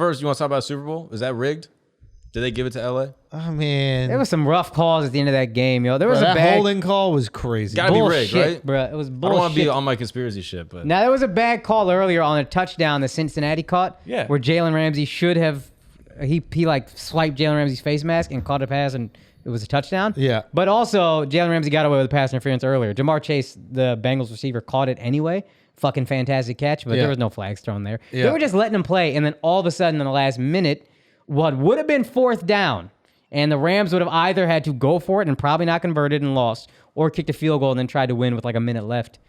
first, you want to talk about Super Bowl? Is that rigged? Did they give it to LA? I mean, there was some rough calls at the end of that game, yo. There was that a bad holding call was crazy. Gotta be rigged, right? Bro. It was bullshit. I don't want to be on my conspiracy shit, but Now there was a bad call earlier on a touchdown that Cincinnati caught. Yeah. Where Jalen Ramsey should have he like swiped Jalen Ramsey's face mask and caught a pass and it was a touchdown. Yeah. But also Jalen Ramsey got away with pass interference earlier. Jamar Chase, the Bengals receiver, caught it anyway. Fucking fantastic catch, but there was no flags thrown there. Yeah. They were just letting him play, and then all of a sudden in the last minute, what would have been 4th down, and the Rams would have either had to go for it and probably not converted and lost, or kicked a field goal and then tried to win with like a minute left.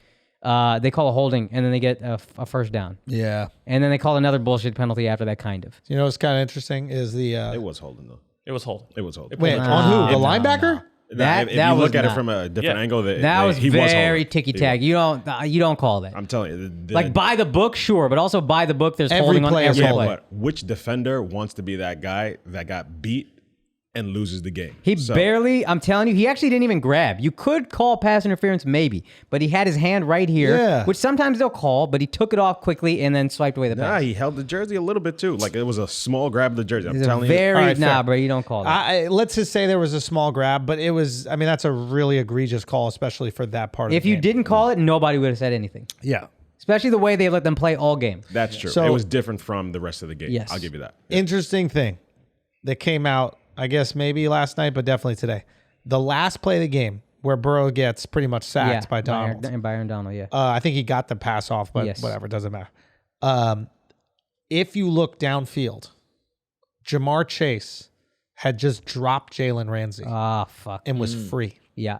They call a holding, and then they get a first down. Yeah. And then they call another bullshit penalty after that, kind of. You know what's kind of interesting is the... it was holding though. It was holding. It was holding. Wait, on who? The linebacker? If you look at it from a different angle, that was very ticky-tack. You don't call that. I'm telling you. Like, by the book, sure, but also by the book, there's Every holding on play is every holding. play. But which defender wants to be that guy that got beat and loses the game? He barely, I'm telling you, he actually didn't even grab. You could call pass interference maybe, but he had his hand right here, which sometimes they'll call, but he took it off quickly and then swiped away the pass. Nah, he held the jersey a little bit too. Like it was a small grab of the jersey. I'm telling you. Right, nah, bro, you don't call that. Let's just say there was a small grab, but it was, I mean, that's a really egregious call, especially for that part of If the game. you didn't call it, nobody would have said anything. Yeah. Especially the way they let them play all game. That's true. So- it was different from the rest of the game. Yes. I'll give you that. Interesting thing that came out, I guess maybe last night, but definitely today. The last play of the game where Burrow gets pretty much sacked by Donald. By Aaron Donald, yeah. I think he got the pass off, but whatever, doesn't matter. If you look downfield, Jamar Chase had just dropped Jalen Ramsey Ah, fuck. and was free. Yeah.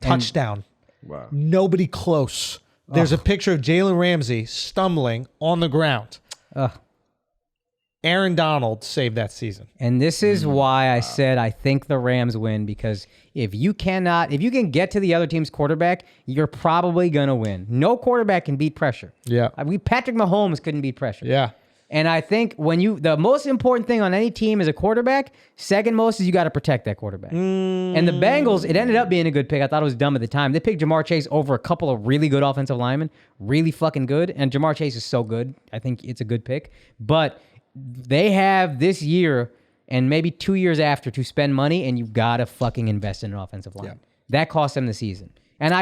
Touchdown. Wow. Nobody close. There's a picture of Jalen Ramsey stumbling on the ground. Aaron Donald saved that season. And this is why I said I think the Rams win, because if you can get to the other team's quarterback, you're probably going to win. No quarterback can beat pressure. Yeah. Patrick Mahomes couldn't beat pressure. Yeah. And I think the most important thing on any team is a quarterback. Second most is you got to protect that quarterback. And the Bengals, it ended up being a good pick. I thought it was dumb at the time. They picked Jamar Chase over a couple of really good offensive linemen, really fucking good. And Jamar Chase is so good. I think it's a good pick. But they have this year and maybe 2 years after to spend money, and you got to fucking invest in an offensive line. That cost them the season. And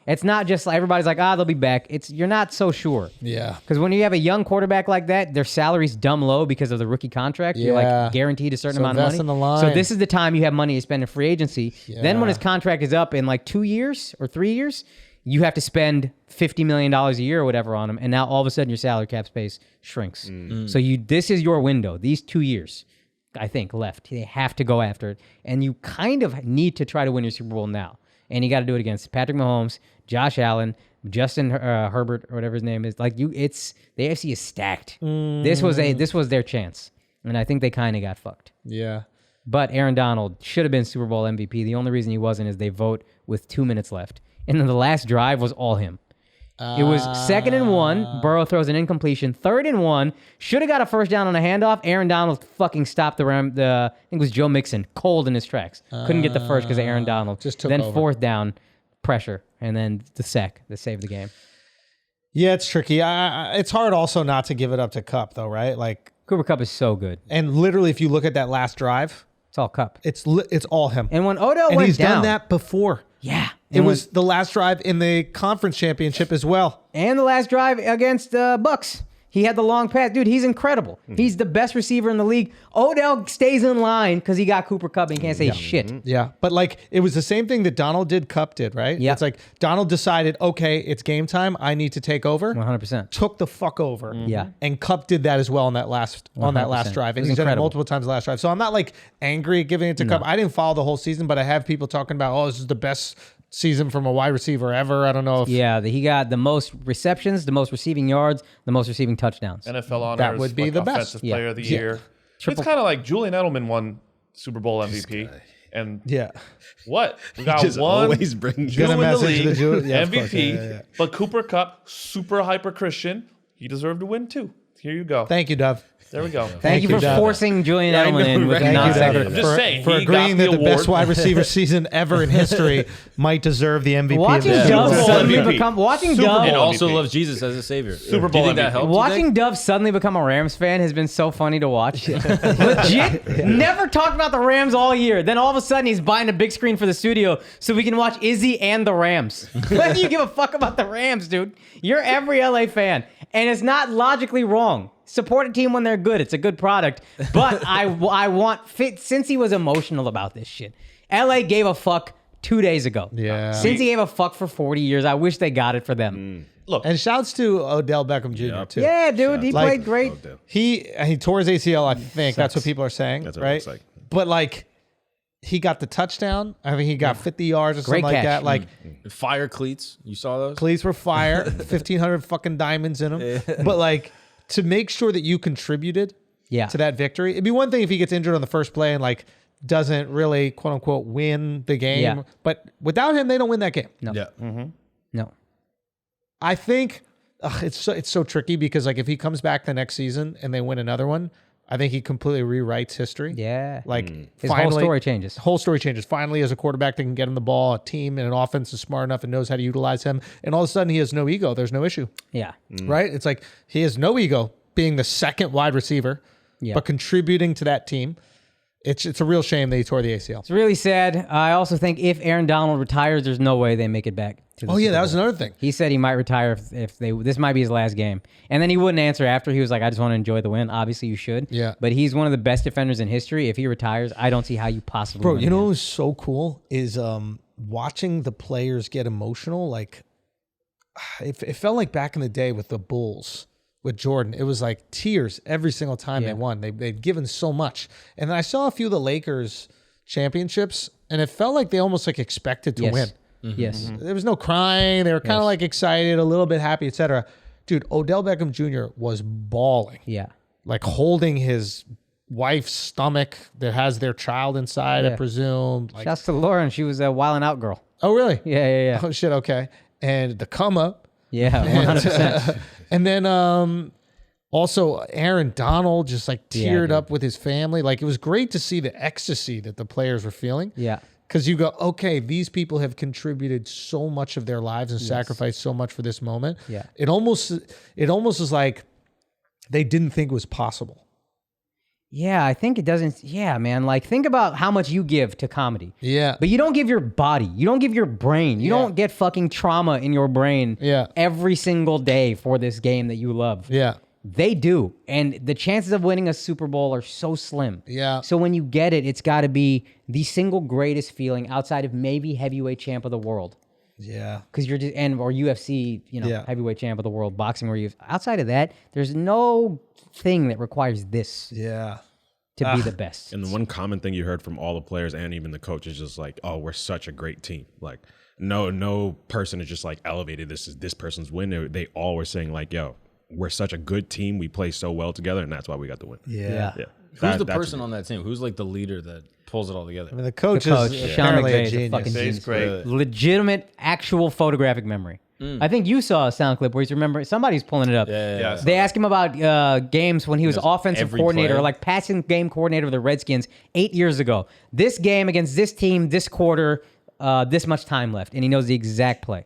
it's not just like everybody's like, they'll be back. You're not so sure. Yeah. Because when you have a young quarterback like that, their salary's dumb low because of the rookie contract. You're like guaranteed a certain amount of money. invest in the line. So this is the time you have money to spend in free agency. Then when his contract is up in like 2 years or 3 years, you have to spend $50 million a year or whatever on him. And now all of a sudden your salary cap space shrinks. So this is your window. These 2 years, I think, left. They have to go after it. And you kind of need to try to win your Super Bowl now. And you got to do it against Patrick Mahomes, Josh Allen, Justin Herbert, or whatever his name is. Like the AFC is stacked. This was their chance, and I think they kind of got fucked. Yeah. But Aaron Donald should have been Super Bowl MVP. The only reason he wasn't is they vote with 2 minutes left, and then the last drive was all him. It was 2nd and 1. Burrow throws an incompletion. 3rd and 1. Should have got a first down on a handoff. Aaron Donald fucking stopped I think it was Joe Mixon, cold in his tracks. Couldn't get the first because of Aaron Donald. Just took then over. 4th down, pressure, and then the sack that saved the game. Yeah, it's tricky. It's hard also not to give it up to Kupp, though, right? Like, Cooper Kupp is so good. and literally, if you look at that last drive, It's all Kupp. it's all him. And when Odell And went he's down, done that before. yeah, It was the last drive in the conference championship as well. and the last drive against the Bucks. He had the long pass. Dude, he's incredible. He's the best receiver in the league. Odell stays in line because he got Cooper Kupp and he can't say shit. Yeah, but like it was the same thing that Donald did, Kupp did, right? Yeah. It's like Donald decided, okay, it's game time. I need to take over. 100%. Took the fuck over. Yeah. And Kupp did that as well on that last 100%. drive. It And was he's done it incredible. multiple times the last drive. So I'm not like angry at giving it to Kupp. I didn't follow the whole season, but I have people talking about, this is the best season from a wide receiver ever. I don't know if He got the most receptions, the most receiving yards, the most receiving touchdowns. NFL honors. That would be like the best. Offensive Player of the Year. Triple- It's kind of like Julian Edelman won Super Bowl MVP. And yeah. what? We got just one always brings Jew in Gonna the message the league, Jew- yeah, of MVP. course. Yeah. But Cooper Kupp, super hyper Christian. He deserved to win too. Here you go. Thank you, Dove. There we go. Thank you for Dove. forcing Julian Edelman in with Thank you, nonsense. Dove, I'm just saying, for he got agreeing the that the best award. wide receiver season ever in history might deserve the MVP. Watching of this Dove season. suddenly MVP. become watching Super Dove Bowl And also MVP. loves Jesus as a savior. Super Do you Bowl think that MVP. helped? you Watching think? Dove suddenly become a Rams fan has been so funny to watch. Legit, never talked about the Rams all year. Then all of a sudden he's buying a big screen for the studio so we can watch Izzy and the Rams. When do you give a fuck about the Rams, dude? You're every LA fan, and it's not logically wrong. Support a team when they're good. It's a good product. But I want fit since he was emotional about this shit. LA gave a fuck 2 days ago. Yeah. Since he gave a fuck for 40 years, I wish they got it for them. Look, And shouts to Odell Beckham Jr. Yep. too. Yeah, dude, he Like- played great. He tore his ACL, I think. That's what people are saying, That's what it right? looks like. But like, he got the touchdown. I think he got 50 yards or Great something like catch. that. Like, Fire cleats. You saw those? cleats were fire, 1,500 fucking diamonds in them. But like, to make sure that you contributed Yeah. to that victory, it'd be one thing if he gets injured on the first play and like doesn't really quote unquote win the game. Yeah. But without him, they don't win that game. No. Yeah. No. I think it's so tricky because like if he comes back the next season and they win another one, I think he completely rewrites history. Yeah. Like His whole story changes. Whole story changes. Finally, as a quarterback that can get him the ball, a team and an offense is smart enough and knows how to utilize him, and all of a sudden he has no ego. There's no issue, Yeah. right? It's like he has no ego being the second wide receiver, Yeah. but contributing to that team. It's a real shame that he tore the ACL. It's really sad. I also think if Aaron Donald retires, there's no way they make it back to the Oh yeah, Super that was Bowl. another thing. He said he might retire if they this might be his last game. And then he wouldn't answer after. He was like, I just want to enjoy the win. Obviously you should. Yeah. But he's one of the best defenders in history. If he retires, I don't see how you possibly Bro, win you know again. what was so cool is watching the players get emotional. Like it felt like back in the day with the Bulls with Jordan. It was like tears every single time Yeah. they won. They'd given so much. And then I saw a few of the Lakers championships, and it felt like they almost like expected to Yes. win. Yes. There was no crying. They were kind of like excited, a little bit happy, etc. Dude, Odell Beckham Jr. was bawling, Yeah. like holding his wife's stomach that has their child inside, I Yeah. presume. Like, Shouts to Lauren. She was a wilding out girl. oh, really? Yeah, yeah, yeah. Oh, shit, okay. And the come up. Yeah, 100%. And then also Aaron Donald just like Yeah, teared dude. up with his family. Like it was great to see the ecstasy that the players were feeling. Yeah. Because you go, okay, these people have contributed so much of their lives and sacrificed so much for this moment. Yeah. It almost is like they didn't think it was possible. Yeah, I think it doesn't. Yeah, man. Like, think about how much you give to comedy. Yeah. But you don't give your body. You don't give your brain. You Yeah. don't get fucking trauma in your brain Yeah. every single day for this game that you love. Yeah. They do. And the chances of winning a Super Bowl are so slim. Yeah. So when you get it, it's got to be the single greatest feeling outside of maybe heavyweight champ of the world. Yeah. Because you're just, or UFC, Yeah. heavyweight champ of the world, boxing, where you, outside of that, there's no thing that requires this Yeah. to be the best. And the one common thing you heard from all the players and even the coach is just like, "Oh, we're such a great team." Like, no person is just like elevated. This is this person's win. They all were saying like, "Yo, we're such a good team. We play so well together, and that's why we got the win." Yeah. Yeah. Who's the That's person on that team? Who's like the leader that pulls it all together? I mean, the coach, The coach, is Sean apparently McVay, a is a genius. fucking He's genius. great. Legitimate, actual photographic memory. I think you saw a sound clip where he's somebody's pulling it up. Yeah. They asked him about games when he was offensive every coordinator, play. or like passing game coordinator of the Redskins 8 years ago. This game against this team, this quarter, this much time left, and he knows the exact play.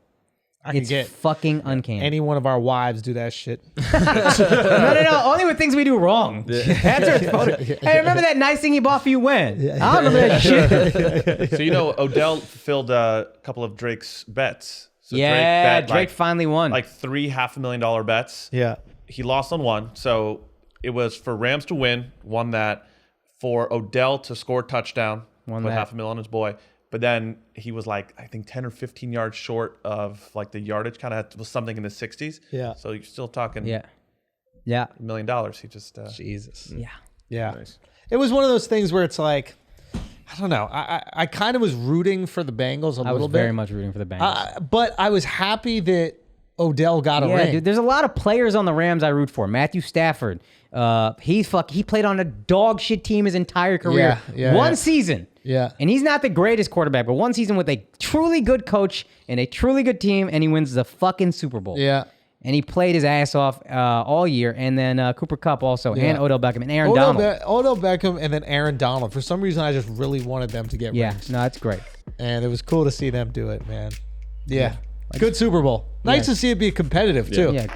I can It's get fucking uncanny. any one of our wives do that shit. No. Only with things we do wrong. That's our photo. Hey, remember that nice thing he bought for you when? I don't remember that shit. So Odell fulfilled a couple of Drake's bets. So Yeah, bet, Drake finally won. like 3 $500,000 bets. Yeah. He lost on one. So it was for Rams to win, won that. For Odell to score a touchdown, Won put that. $500,000 on his boy. But then he was like, I think 10 or 15 yards short of like the yardage, kind of was something in the 60s. Yeah. So you're still talking yeah. $1 million. He just Jesus. Yeah. Yeah. It was one of those things where it's like, I don't know. I kind of was rooting for the Bengals a I little was bit. very much rooting for the Bengals. But I was happy that Odell got a Yeah, ring. dude. There's a lot of players on the Rams I root for. Matthew Stafford. He played on a dog shit team his entire career. One season. Yeah. And he's not the greatest quarterback, but one season with a truly good coach and a truly good team, and he wins the fucking Super Bowl. Yeah. and he played his ass off all year. And then Cooper Kupp also, and Odell Beckham, and Aaron Donald. Odell Beckham, and then Aaron Donald. For some reason, I just really wanted them to get rings. No, that's great. And it was cool to see them do it, man. Yeah. Good Super Bowl. Nice to see it be competitive, too. Yeah.